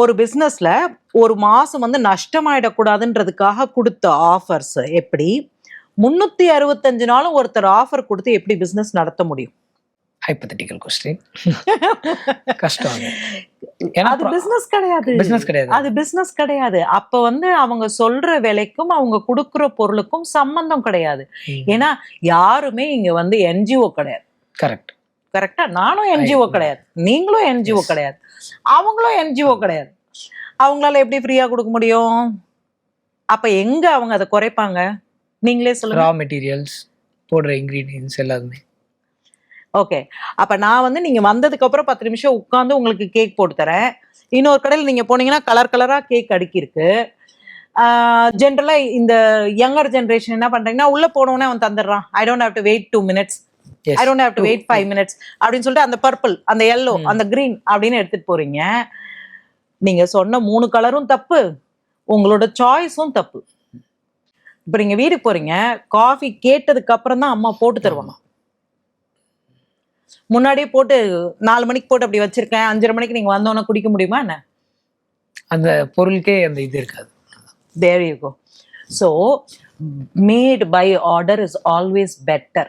ஒரு பிசினஸ்ல ஒரு மாசம் வந்து நஷ்டமாயிடக்கூடாதுன்றதுக்காக கொடுத்த ஆஃபர்ஸ் எப்படி 365 நாளும் ஒருத்தர் ஆஃபர் கொடுத்து எப்படி பிசினஸ் நடத்த முடியும்? Hypothetical question. கஷ்டம் அது. ஏன்னா அது பிசினஸ் கிடையாது. பிசினஸ் கிடையாது. அது பிசினஸ் கிடையாது. அப்ப வந்து அவங்க சொல்ற விலைக்கும் அவங்க கொடுக்குற பொருளுக்கும் சம்பந்தம் கிடையாது. ஏன்னா யாருமே இங்க வந்து என்ஜிஓ கிடையாது. கரெக்ட். கரெக்டா? நானும் என்ஜிஓ கிடையாது, நீங்களும் என்ஜிஓ கிடையாது, அவங்களும் என்ஜிஓ கிடையாது. அவங்களால எப்படி ஃப்ரீயா கொடுக்க முடியும்? அப்ப எங்க அவங்க அதை குறைப்பாங்க? நீங்களே சொல்லுங்க. ரா மெட்டீரியல்ஸ், போடுற இன்கிரீடியன்ஸ் எல்லாமே. ஓகே, அப்ப நான் வந்து நீங்க வந்ததுக்கு அப்புறம் 10 நிமிஷம் உட்கார்ந்து உங்களுக்கு கேக் போட்டு தரேன். இன்னொரு கடையில் நீங்க போனீங்கன்னா கலர் கலரா கேக் அடுக்கி இருக்கு. ஜென்ரலா இந்த யங்கர் ஜென்ரேஷன் என்ன பண்றீங்கன்னா, உள்ள போனோடனே அவன் தந்துடுறான். I don't have to wait 2 minutes, I don't have to wait 5 minutes அப்படின்னு சொல்லிட்டு அந்த பர்பிள், அந்த எல்லோ, அந்த கிரீன் அப்படின்னு எடுத்துட்டு போறீங்க. நீங்க சொன்ன 3 கலரும் தப்பு, உங்களோட சாய்ஸும் தப்பு. இப்ப நீங்க வீட்டுக்கு போறீங்க, காஃபி கேட்டதுக்கு அப்புறம் தான் அம்மா போட்டு தருவாங்க. முன்னாடியே போட்டு 4 மணிக்கு போட்டு அப்படி வச்சிருக்கேன், 5:30 மணிக்கு நீங்க வந்தோன்னே குடிக்க முடியுமா என்ன? அந்த பொருளுக்கே அந்த இது இருக்காது. There you go. So made by order is always better.